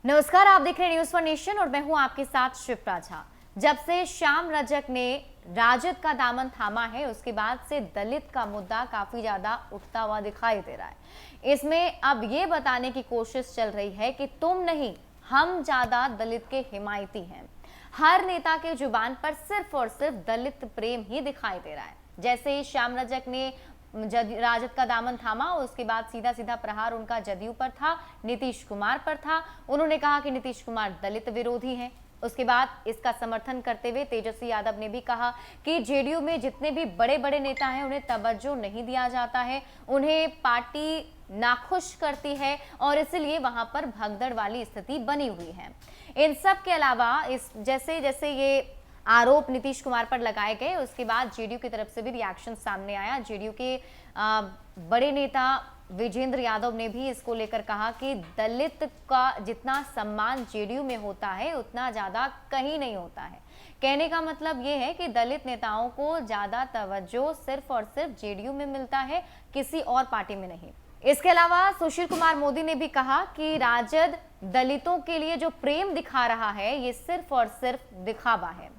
नमस्कार, आप देख रहे हैं न्यूज फॉर नेशन और मैं हूं आपके साथ शिप्रा झा। जब से श्याम रजक ने राजद का दामन थामा है, उसके बाद से दलित का मुद्दा काफी ज्यादा उठता हुआ दिखाई दे रहा है। इसमें अब ये बताने की कोशिश चल रही है कि तुम नहीं, हम ज्यादा दलित के हिमायती हैं। हर नेता के जुबान पर सिर्फ और सिर्फ दलित प्रेम ही दिखाई दे रहा है। जैसे श्याम रजक ने राजद का दामन थामा, उसके बाद सीधा सीधा प्रहार उनका जदयू पर था, नीतीश कुमार पर था। उन्होंने कहा कि नीतीश कुमार दलित विरोधी हैं। उसके बाद इसका समर्थन करते हुए तेजस्वी यादव ने भी कहा कि जेडीयू में जितने भी बड़े बड़े नेता हैं उन्हें तवज्जो नहीं दिया जाता है, उन्हें पार्टी नाखुश करती है और इसलिए वहां पर भगदड़ वाली स्थिति बनी हुई है। इन सब के अलावा इस जैसे जैसे ये आरोप नीतीश कुमार पर लगाए गए, उसके बाद जेडीयू की तरफ से भी रिएक्शन सामने आया। जेडीयू के बड़े नेता विजेंद्र यादव ने भी इसको लेकर कहा कि दलित का जितना सम्मान जेडीयू में होता है उतना ज्यादा कहीं नहीं होता है। कहने का मतलब ये है कि दलित नेताओं को ज्यादा तवज्जो सिर्फ और सिर्फ जेडीयू में मिलता है, किसी और पार्टी में नहीं। इसके अलावा सुशील कुमार मोदी ने भी कहा कि राजद दलितों के लिए जो प्रेम दिखा रहा है ये सिर्फ और सिर्फ दिखावा है।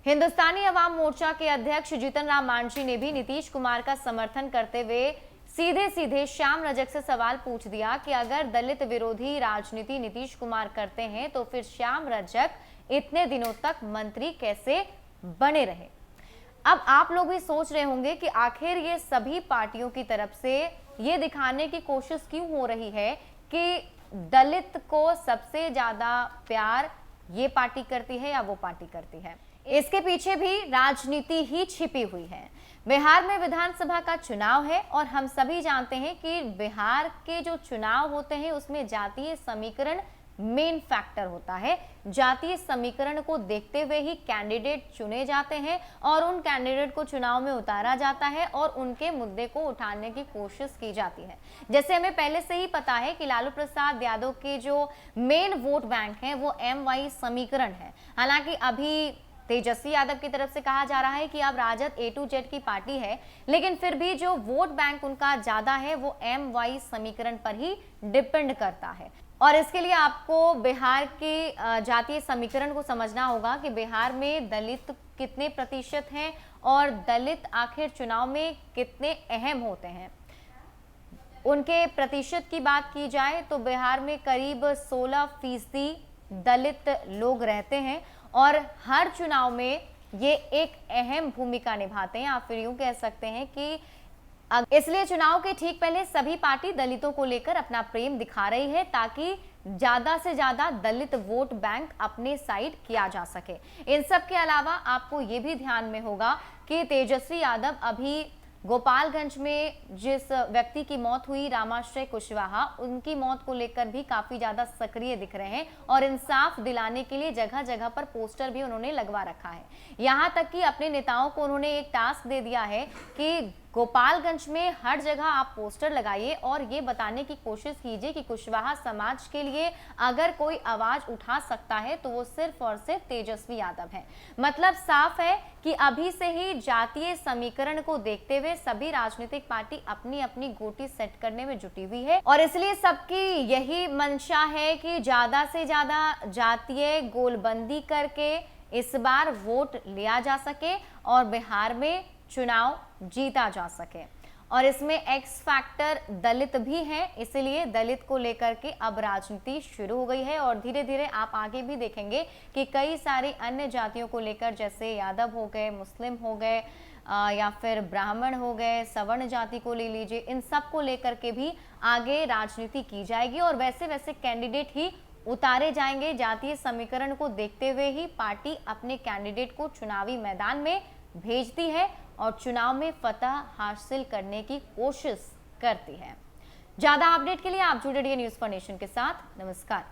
हिंदुस्तानी अवाम मोर्चा के अध्यक्ष जीतन राम मांझी ने भी नीतीश कुमार का समर्थन करते हुए सीधे सीधे श्याम रजक से सवाल पूछ दिया कि अगर दलित विरोधी राजनीति नीतीश कुमार करते हैं तो फिर श्याम रजक इतने दिनों तक मंत्री कैसे बने रहे। अब आप लोग भी सोच रहे होंगे कि आखिर ये सभी पार्टियों की तरफ से ये दिखाने की कोशिश क्यों हो रही है कि दलित को सबसे ज्यादा प्यार ये पार्टी करती है या वो पार्टी करती है। इसके पीछे भी राजनीति ही छिपी हुई है। बिहार में विधानसभा का चुनाव है और हम सभी जानते हैं कि बिहार के जो चुनाव होते हैं उसमें जातीय समीकरण मेन फैक्टर होता है। जातीय समीकरण को देखते हुए ही कैंडिडेट चुने जाते हैं और उन कैंडिडेट को चुनाव में उतारा जाता है और उनके मुद्दे को उठाने की कोशिश की जाती है। जैसे हमें पहले से ही पता है कि लालू प्रसाद यादव के जो मेन वोट बैंक है वो MY समीकरण है। हालांकि अभी तेजस्वी यादव की तरफ से कहा जा रहा है कि अब राजद A to Z की पार्टी है, लेकिन फिर भी जो वोट बैंक उनका ज्यादा है वो MY समीकरण पर ही डिपेंड करता है। और इसके लिए आपको बिहार के जातीय समीकरण को समझना होगा कि बिहार में दलित कितने प्रतिशत हैं और दलित आखिर चुनाव में कितने अहम होते हैं। उनके प्रतिशत की बात की जाए तो बिहार में करीब 16% दलित लोग रहते हैं और हर चुनाव में ये एक अहम भूमिका निभाते हैं। आप फिर यूं कह सकते हैं कि इसलिए चुनाव के ठीक पहले सभी पार्टी दलितों को लेकर अपना प्रेम दिखा रही है ताकि ज्यादा से ज्यादा दलित वोट बैंक अपने साइड किया जा सके। इन सब के अलावा आपको ये भी ध्यान में होगा कि तेजस्वी यादव अभी गोपालगंज में जिस व्यक्ति की मौत हुई, रामाश्रय कुशवाहा, उनकी मौत को लेकर भी काफी ज्यादा सक्रिय दिख रहे हैं और इंसाफ दिलाने के लिए जगह जगह पर पोस्टर भी उन्होंने लगवा रखा है। यहां तक कि अपने नेताओं को उन्होंने एक टास्क दे दिया है कि गोपालगंज में हर जगह आप पोस्टर लगाइए और ये बताने की कोशिश कीजिए कि कुशवाहा समाज के लिए अगर कोई आवाज उठा सकता है तो वो सिर्फ और सिर्फ तेजस्वी यादव है। मतलब साफ है कि अभी से ही जातीय समीकरण को देखते हुए सभी राजनीतिक पार्टी अपनी अपनी गोटी सेट करने में जुटी हुई है और इसलिए सबकी यही मंशा है कि ज्यादा से ज्यादा जातीय गोलबंदी करके इस बार वोट लिया जा सके और बिहार में चुनाव जीता जा सके। और इसमें एक्स फैक्टर दलित भी है, इसलिए दलित को लेकर के अब राजनीति शुरू हो गई है और धीरे धीरे आप आगे भी देखेंगे कि कई सारी अन्य जातियों को लेकर, जैसे यादव हो गए, मुस्लिम हो गए या फिर ब्राह्मण हो गए, सवर्ण जाति को ले लीजिए, इन सब को लेकर के भी आगे राजनीति की जाएगी और वैसे वैसे कैंडिडेट ही उतारे जाएंगे। जातीय समीकरण को देखते हुए ही पार्टी अपने कैंडिडेट को चुनावी मैदान में भेजती है और चुनाव में फतह हासिल करने की कोशिश करती है। ज्यादा अपडेट के लिए आप जुड़े रहिए न्यूज फॉर नेशन के साथ। नमस्कार।